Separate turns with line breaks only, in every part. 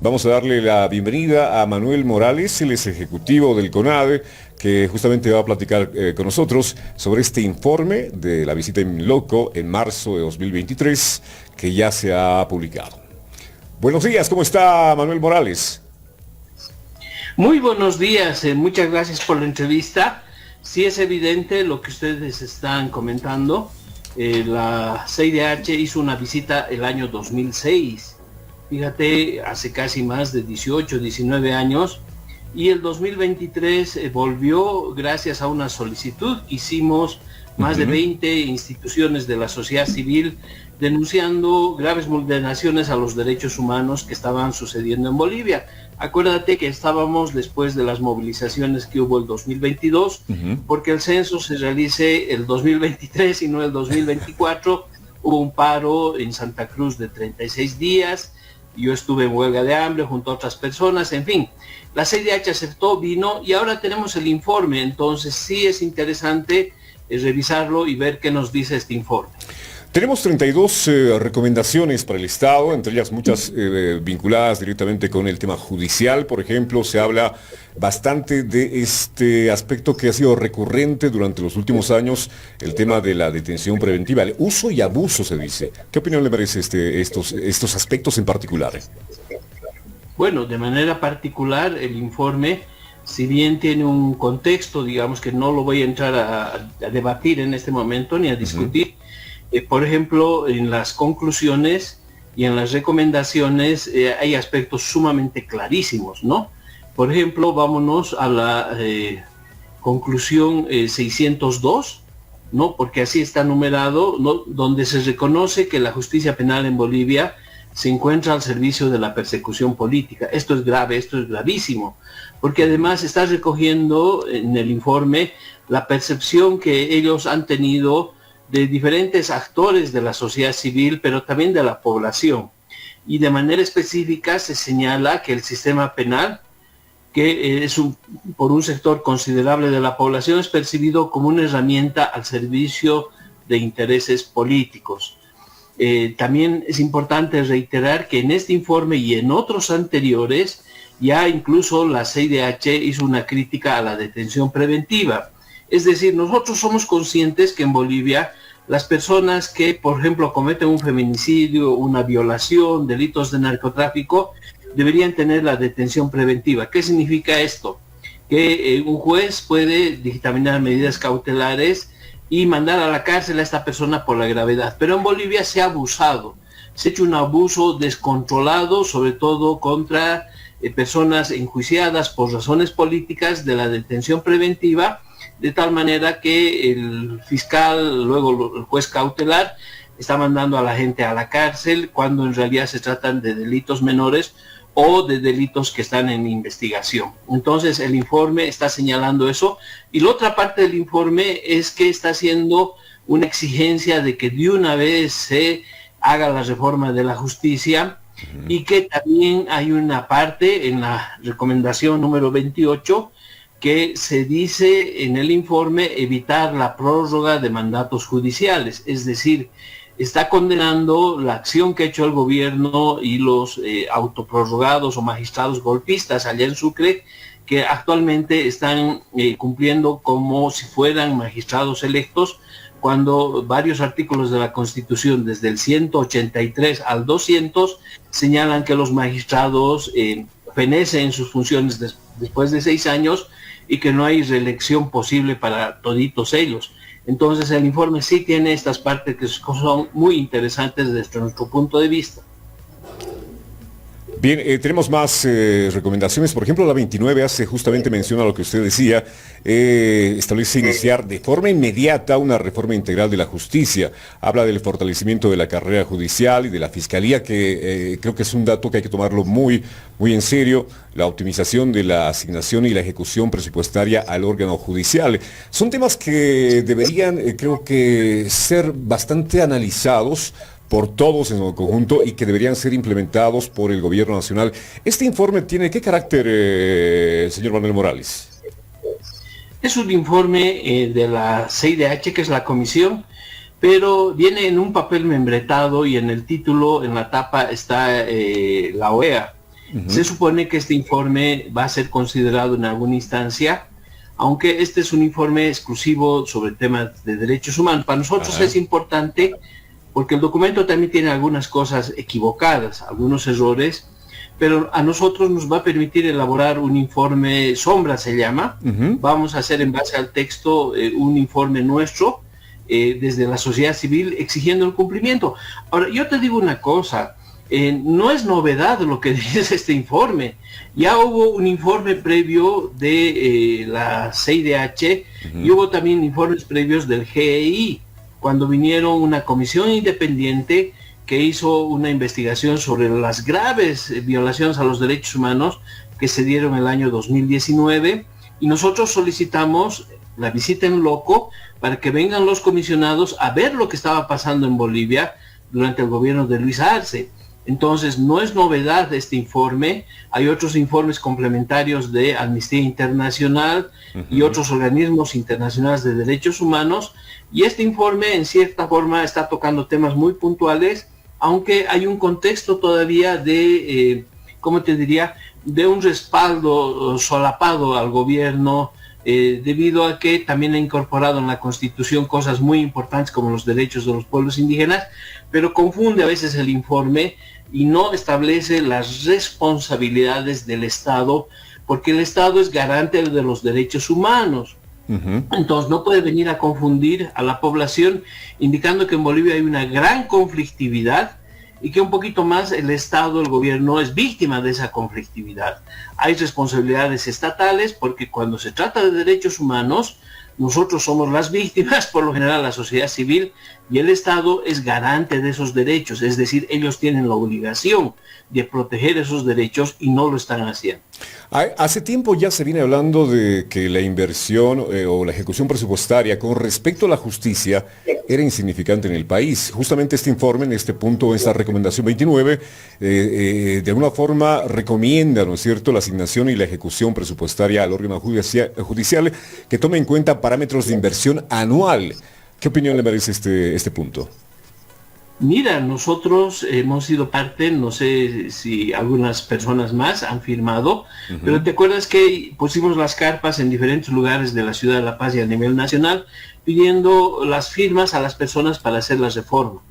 Vamos a darle la bienvenida a Manuel Morales, él es ejecutivo del CONADE, que justamente va a platicar con nosotros sobre este informe de la visita en Loco en marzo de 2023, que ya se ha publicado. Buenos días, ¿cómo está Manuel Morales?
Muy buenos días, muchas gracias por la entrevista. Sí es evidente lo que ustedes están comentando. La CIDH hizo una visita el año 2006. Fíjate, hace casi más de 18, 19 años. Y el 2023 volvió gracias a una solicitud. Hicimos más de 20 instituciones de la sociedad civil denunciando graves vulneraciones a los derechos humanos que estaban sucediendo en Bolivia. Acuérdate que estábamos después de las movilizaciones que hubo el 2022, porque el censo se realice el 2023 y no el 2024. Hubo un paro en Santa Cruz de 36 días, yo estuve en huelga de hambre junto a otras personas, en fin. La CIDH aceptó, vino y ahora tenemos el informe, entonces sí es interesante revisarlo y ver qué nos dice este informe.
Tenemos 32 recomendaciones para el Estado, entre ellas muchas vinculadas directamente con el tema judicial. Por ejemplo, se habla bastante de este aspecto que ha sido recurrente durante los últimos años, el tema de la detención preventiva, el uso y abuso, se dice. ¿Qué opinión le merece estos aspectos en particular?
Bueno, de manera particular, el informe, si bien tiene un contexto, digamos que no lo voy a entrar a debatir en este momento ni a discutir, por ejemplo, en las conclusiones y en las recomendaciones hay aspectos sumamente clarísimos, ¿no? Por ejemplo, vámonos a la conclusión 602, ¿no? Porque así está numerado, ¿no? Donde se reconoce que la justicia penal en Bolivia se encuentra al servicio de la persecución política. Esto es grave, esto es gravísimo, porque además está recogiendo en el informe la percepción que ellos han tenido de diferentes actores de la sociedad civil, pero también de la población. Y de manera específica se señala que el sistema penal, que es por un sector considerable de la población, es percibido como una herramienta al servicio de intereses políticos. También es importante reiterar que en este informe y en otros anteriores, ya incluso la CIDH hizo una crítica a la detención preventiva. Es decir, nosotros somos conscientes que en Bolivia las personas que, por ejemplo, cometen un feminicidio, una violación, delitos de narcotráfico, deberían tener la detención preventiva. ¿Qué significa esto? Que un juez puede dictaminar medidas cautelares y mandar a la cárcel a esta persona por la gravedad. Pero en Bolivia se ha abusado, se ha hecho un abuso descontrolado, sobre todo contra personas enjuiciadas por razones políticas de la detención preventiva, de tal manera que el fiscal, luego el juez cautelar, está mandando a la gente a la cárcel cuando en realidad se tratan de delitos menores o de delitos que están en investigación. Entonces el informe está señalando eso, y la otra parte del informe es que está haciendo una exigencia de que de una vez se haga la reforma de la justicia, y que también hay una parte en la recomendación número 28 que se dice en el informe evitar la prórroga de mandatos judiciales, es decir, está condenando la acción que ha hecho el gobierno y los autoprorrogados o magistrados golpistas allá en Sucre, que actualmente están cumpliendo como si fueran magistrados electos, cuando varios artículos de la Constitución, desde el 183 al 200, señalan que los magistrados fenecen en sus funciones después de 6 años y que no hay reelección posible para toditos ellos. Entonces el informe sí tiene estas partes que son muy interesantes desde nuestro punto de vista.
Bien, tenemos más recomendaciones. Por ejemplo, la 29 hace justamente mención a lo que usted decía, establece iniciar de forma inmediata una reforma integral de la justicia. Habla del fortalecimiento de la carrera judicial y de la fiscalía, que creo que es un dato que hay que tomarlo muy en serio, la optimización de la asignación y la ejecución presupuestaria al órgano judicial. Son temas que deberían, creo que, ser bastante analizados por todos en el conjunto y que deberían ser implementados por el gobierno nacional. ¿Este informe tiene qué carácter, señor Manuel Morales?
Es un informe de la CIDH, que es la comisión, pero viene en un papel membretado y en el título, en la tapa, está la OEA. Se supone que este informe va a ser considerado en alguna instancia, aunque este es un informe exclusivo sobre temas de derechos humanos. Para nosotros es importante porque el documento también tiene algunas cosas equivocadas, algunos errores, pero a nosotros nos va a permitir elaborar un informe sombra, se llama. Vamos a hacer en base al texto un informe nuestro desde la sociedad civil exigiendo el cumplimiento. Ahora, yo te digo una cosa, no es novedad lo que dice este informe. Ya hubo un informe previo de la CIDH y hubo también informes previos del GEI, cuando vinieron una comisión independiente que hizo una investigación sobre las graves violaciones a los derechos humanos que se dieron el año 2019, y nosotros solicitamos la visita en loco para que vengan los comisionados a ver lo que estaba pasando en Bolivia durante el gobierno de Luis Arce. Entonces, no es novedad este informe. Hay otros informes complementarios de Amnistía Internacional y otros organismos internacionales de derechos humanos, y este informe en cierta forma está tocando temas muy puntuales, aunque hay un contexto todavía de, ¿cómo te diría?, de un respaldo solapado al gobierno, debido a que también ha incorporado en la Constitución cosas muy importantes como los derechos de los pueblos indígenas, pero confunde a veces el informe y no establece las responsabilidades del Estado, porque el Estado es garante de los derechos humanos. Entonces no puede venir a confundir a la población indicando que en Bolivia hay una gran conflictividad y que un poquito más el Estado, el gobierno, es víctima de esa conflictividad. Hay responsabilidades estatales porque cuando se trata de derechos humanos, nosotros somos las víctimas, por lo general la sociedad civil, y el Estado es garante de esos derechos, es decir, ellos tienen la obligación de proteger esos derechos y no lo están haciendo.
Hace tiempo ya se viene hablando de que la inversión o la ejecución presupuestaria con respecto a la justicia era insignificante en el país. Justamente este informe, en este punto, esta recomendación 29, de alguna forma recomienda, ¿no es cierto?, la asignación y la ejecución presupuestaria al órgano judicial que tome en cuenta parámetros de inversión anual. ¿Qué opinión le merece este punto?
Mira, nosotros hemos sido parte, no sé si algunas personas más han firmado, pero ¿te acuerdas que pusimos las carpas en diferentes lugares de la ciudad de La Paz y a nivel nacional pidiendo las firmas a las personas para hacer la reforma?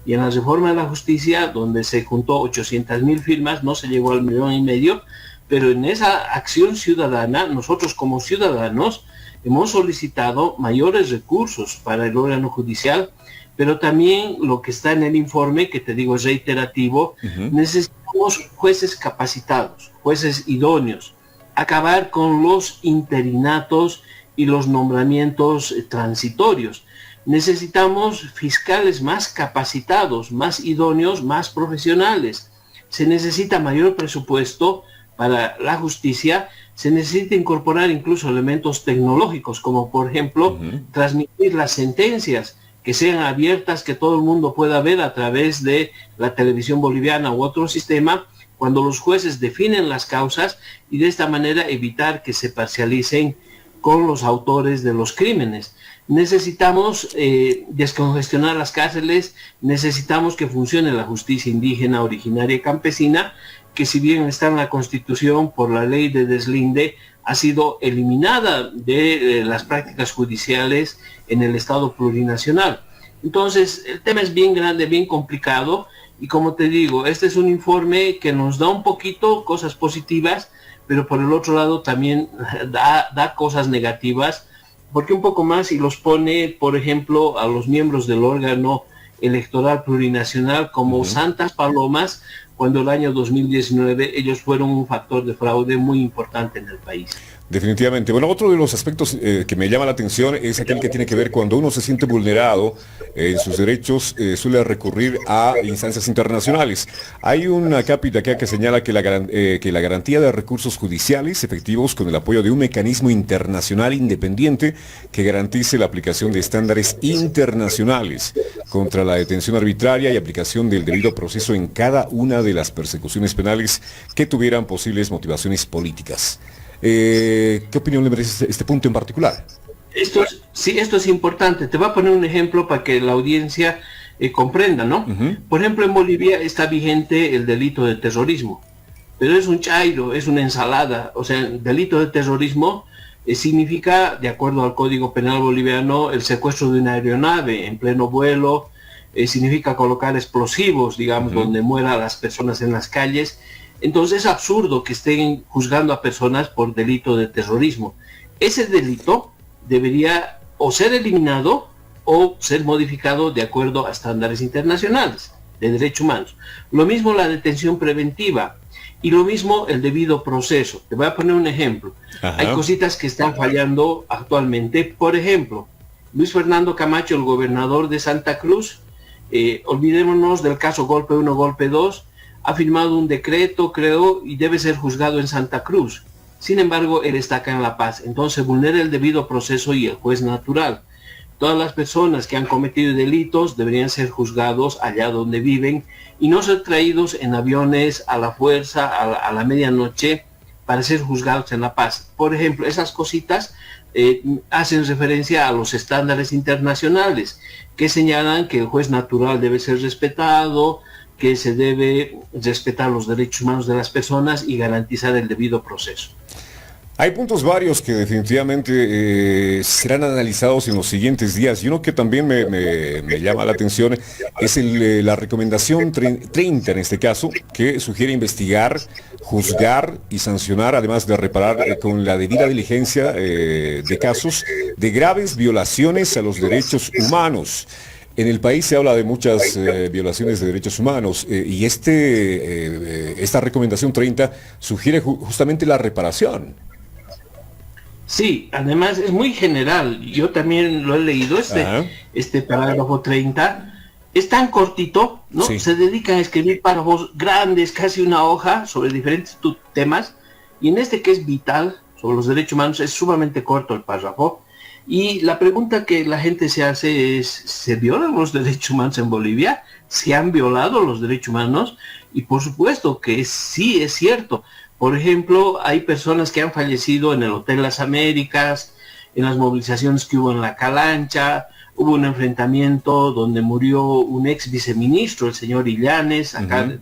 Y en la reforma de la justicia, donde se juntó 800,000 firmas, no se llegó al 1,5 millones, pero en esa acción ciudadana, nosotros como ciudadanos hemos solicitado mayores recursos para el órgano judicial, pero también lo que está en el informe, que te digo es reiterativo, necesitamos jueces capacitados, jueces idóneos, acabar con los interinatos y los nombramientos transitorios. Necesitamos fiscales más capacitados, más idóneos, más profesionales. Se necesita mayor presupuesto para la justicia, se necesita incorporar incluso elementos tecnológicos, como por ejemplo transmitir las sentencias, que sean abiertas, que todo el mundo pueda ver a través de la televisión boliviana u otro sistema, cuando los jueces definen las causas, y de esta manera evitar que se parcialicen con los autores de los crímenes. Necesitamos descongestionar las cárceles, necesitamos que funcione la justicia indígena, originaria y campesina, que si bien está en la Constitución por la ley de deslinde, ha sido eliminada de las prácticas judiciales en el Estado plurinacional. Entonces, el tema es bien grande, bien complicado, y como te digo, este es un informe que nos da un poquito cosas positivas, pero por el otro lado también da cosas negativas, porque un poco más y los pone, por ejemplo, a los miembros del órgano electoral plurinacional como santas palomas, cuando el año 2019 ellos fueron un factor de fraude muy importante en el país.
Definitivamente. Bueno, otro de los aspectos que me llama la atención es aquel que tiene que ver cuando uno se siente vulnerado en sus derechos, suele recurrir a instancias internacionales. Hay una cápita acá que señala que la garantía de recursos judiciales efectivos con el apoyo de un mecanismo internacional independiente que garantice la aplicación de estándares internacionales contra la detención arbitraria y aplicación del debido proceso en cada una de las persecuciones penales que tuvieran posibles motivaciones políticas. ¿Qué opinión le merece este punto en particular?
Esto es importante. Te voy a poner un ejemplo para que la audiencia comprenda, ¿no? Por ejemplo, en Bolivia está vigente el delito de terrorismo. pero es un chairo, es una ensalada. O sea, el delito de terrorismo significa, de acuerdo al Código Penal boliviano, el secuestro de una aeronave en pleno vuelo, significa colocar explosivos, digamos, donde mueran las personas en las calles. Entonces es absurdo que estén juzgando a personas por delito de terrorismo. Ese delito debería o ser eliminado o ser modificado de acuerdo a estándares internacionales de derechos humanos. Lo mismo la detención preventiva y lo mismo el debido proceso. Te voy a poner un ejemplo. Hay cositas que están fallando actualmente. Por ejemplo, Luis Fernando Camacho, el gobernador de Santa Cruz, olvidémonos del caso Golpe 1, Golpe 2, ha firmado un decreto, creo, y debe ser juzgado en Santa Cruz. Sin embargo, él está acá en La Paz. Entonces vulnera el debido proceso y el juez natural. Todas las personas que han cometido delitos deberían ser juzgados allá donde viven y no ser traídos en aviones a la fuerza, a la medianoche, para ser juzgados en La Paz. Por ejemplo, esas cositas hacen referencia a los estándares internacionales que señalan que el juez natural debe ser respetado, que se debe respetar los derechos humanos de las personas y garantizar el debido proceso.
Hay puntos varios que definitivamente serán analizados en los siguientes días, y uno que también me llama la atención es la recomendación 30 en este caso, que sugiere investigar, juzgar y sancionar, además de reparar con la debida diligencia de casos de graves violaciones a los derechos humanos. En el país se habla de muchas violaciones de derechos humanos y esta recomendación 30 sugiere justamente la reparación.
Sí, además es muy general. Yo también lo he leído, este parágrafo 30. Es tan cortito, ¿no? Sí. Se dedican a escribir párrafos grandes, casi una hoja, sobre diferentes temas. Y en este que es vital, sobre los derechos humanos, es sumamente corto el párrafo. Y la pregunta que la gente se hace es, ¿se violan los derechos humanos en Bolivia? ¿Se han violado los derechos humanos? Y por supuesto que sí, es cierto. Por ejemplo, hay personas que han fallecido en el Hotel Las Américas, en las movilizaciones que hubo en La Calancha, hubo un enfrentamiento donde murió un ex viceministro, el señor Illanes, acá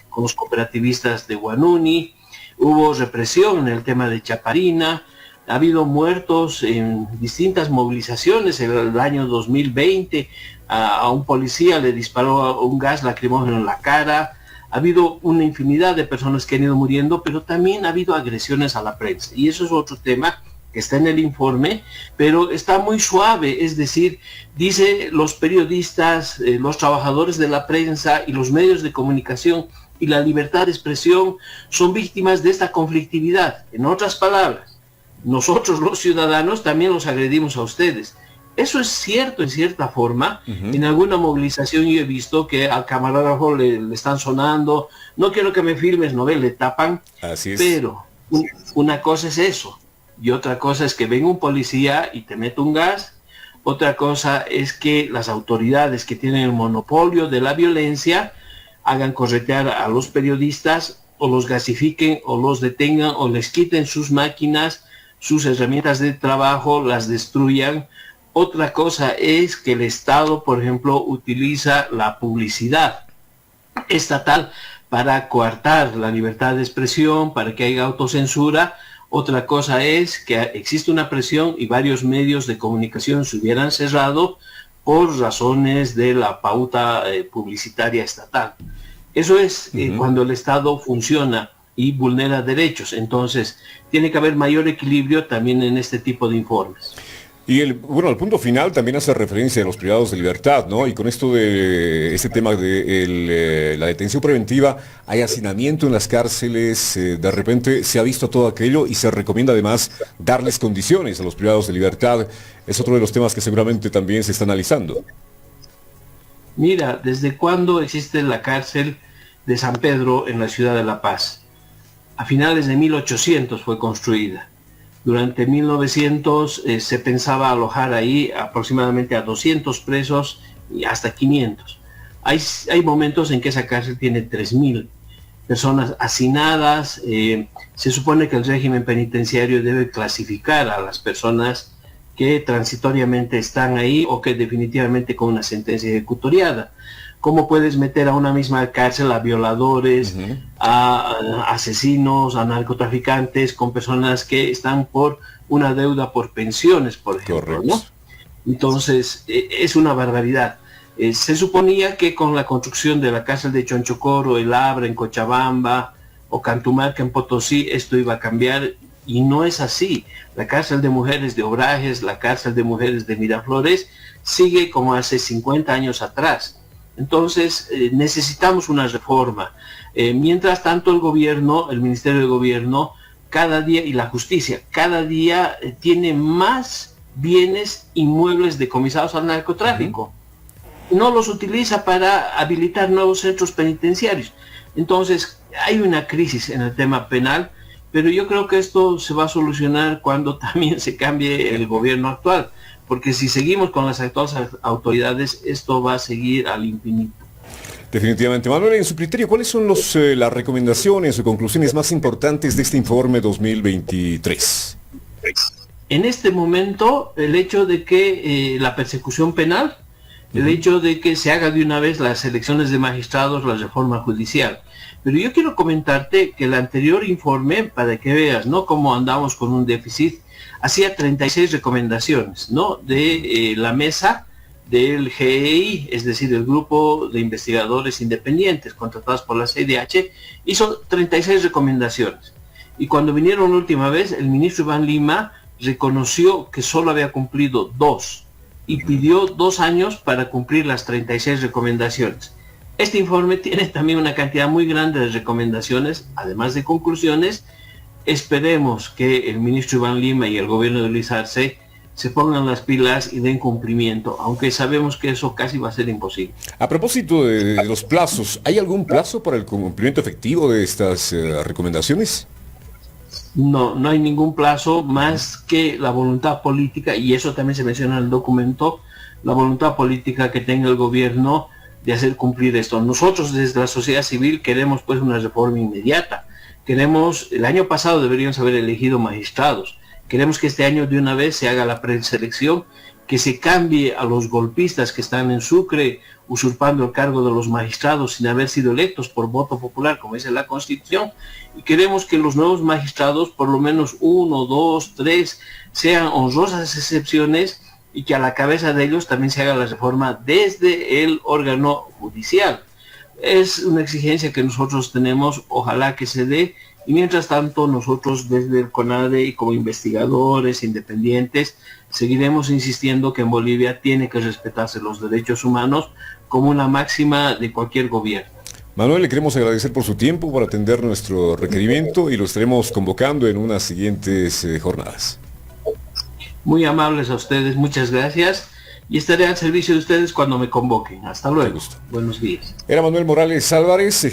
con los cooperativistas de Guanuni, hubo represión en el tema de Chaparina, ha habido muertos en distintas movilizaciones. En el año 2020 a un policía le disparó un gas lacrimógeno en la cara. Ha habido una infinidad de personas que han ido muriendo, pero también ha habido agresiones a la prensa. Y eso es otro tema que está en el informe, pero está muy suave. Es decir, dice los periodistas, los trabajadores de la prensa y los medios de comunicación y la libertad de expresión son víctimas de esta conflictividad. En otras palabras, nosotros los ciudadanos también los agredimos a ustedes. Eso es cierto en cierta forma. En alguna movilización yo he visto que al camarógrafo le están sonando, no quiero que me filmes, no ve, le tapan.
Así es.
Pero una cosa es eso, y otra cosa es que venga un policía y te mete un gas. Otra cosa es que las autoridades que tienen el monopolio de la violencia hagan corretear a los periodistas, o los gasifiquen, o los detengan, o les quiten sus máquinas, sus herramientas de trabajo, las destruyan. Otra cosa es que el Estado, por ejemplo, utiliza la publicidad estatal para coartar la libertad de expresión, para que haya autocensura. Otra cosa es que existe una presión y varios medios de comunicación se hubieran cerrado por razones de la pauta publicitaria estatal. Eso es cuando el Estado funciona y vulnera derechos. Entonces, tiene que haber mayor equilibrio también en este tipo de informes.
Y el punto final también hace referencia a los privados de libertad, ¿no? Y con esto de este tema de la detención preventiva, hay hacinamiento en las cárceles, de repente se ha visto todo aquello y se recomienda además darles condiciones a los privados de libertad. Es otro de los temas que seguramente también se está analizando.
Mira, ¿desde cuándo existe la cárcel de San Pedro en la ciudad de La Paz? A finales de 1800 fue construida. Durante 1900 se pensaba alojar ahí aproximadamente a 200 presos y hasta 500. Hay momentos en que esa cárcel tiene 3000 personas hacinadas. Se supone que el régimen penitenciario debe clasificar a las personas que transitoriamente están ahí o que definitivamente con una sentencia ejecutoriada. ¿Cómo puedes meter a una misma cárcel a violadores, a asesinos, a narcotraficantes, con personas que están por una deuda por pensiones, por ejemplo, ¿no? Entonces, es una barbaridad. Se suponía que con la construcción de la cárcel de Chonchocoro, El Abra en Cochabamba o Cantumarca en Potosí, esto iba a cambiar, y no es así. La cárcel de mujeres de Obrajes, la cárcel de mujeres de Miraflores, sigue como hace 50 años atrás. Entonces, necesitamos una reforma. Mientras tanto, el gobierno, el Ministerio de Gobierno, cada día, y la justicia, cada día tiene más bienes inmuebles decomisados al narcotráfico. No los utiliza para habilitar nuevos centros penitenciarios. Entonces, hay una crisis en el tema penal, pero yo creo que esto se va a solucionar cuando también se cambie el gobierno actual, porque si seguimos con las actuales autoridades, esto va a seguir al infinito.
Definitivamente. Manuel, en su criterio, ¿cuáles son las recomendaciones o conclusiones más importantes de este informe 2023?
En este momento, el hecho de que la persecución penal, el hecho de que se haga de una vez las elecciones de magistrados, la reforma judicial. Pero yo quiero comentarte que el anterior informe, para que veas, ¿no?, cómo andamos con un déficit, hacía 36 recomendaciones, ¿no?, de la mesa del GEI, es decir, el grupo de investigadores independientes contratados por la CIDH, hizo 36 recomendaciones. Y cuando vinieron la última vez, el ministro Iván Lima reconoció que solo había cumplido 2 y pidió 2 años para cumplir las 36 recomendaciones. Este informe tiene también una cantidad muy grande de recomendaciones, además de conclusiones. Esperemos que el ministro Iván Lima y el gobierno de Luis Arce se pongan las pilas y den cumplimiento, aunque sabemos que eso casi va a ser imposible.
A propósito de los plazos, ¿hay algún plazo para el cumplimiento efectivo de estas recomendaciones?
No, no hay ningún plazo más que la voluntad política, y eso también se menciona en el documento, la voluntad política que tenga el gobierno de hacer cumplir esto. Nosotros desde la sociedad civil queremos pues una reforma inmediata. Queremos, el año pasado deberíamos haber elegido magistrados. Queremos que este año de una vez se haga la preselección, que se cambie a los golpistas que están en Sucre usurpando el cargo de los magistrados sin haber sido electos por voto popular, como dice la Constitución, y queremos que los nuevos magistrados, por lo menos 1, 2, 3, sean honrosas excepciones, y que a la cabeza de ellos también se haga la reforma desde el órgano judicial. Es una exigencia que nosotros tenemos, ojalá que se dé, y mientras tanto nosotros desde el CONADE y como investigadores independientes seguiremos insistiendo que en Bolivia tiene que respetarse los derechos humanos como una máxima de cualquier gobierno.
Manuel, le queremos agradecer por su tiempo para atender nuestro requerimiento y lo estaremos convocando en unas siguientes jornadas.
Muy amables a ustedes, muchas gracias, y estaré al servicio de ustedes cuando me convoquen. Hasta luego. Buenos días.
Era Manuel Morales Álvarez.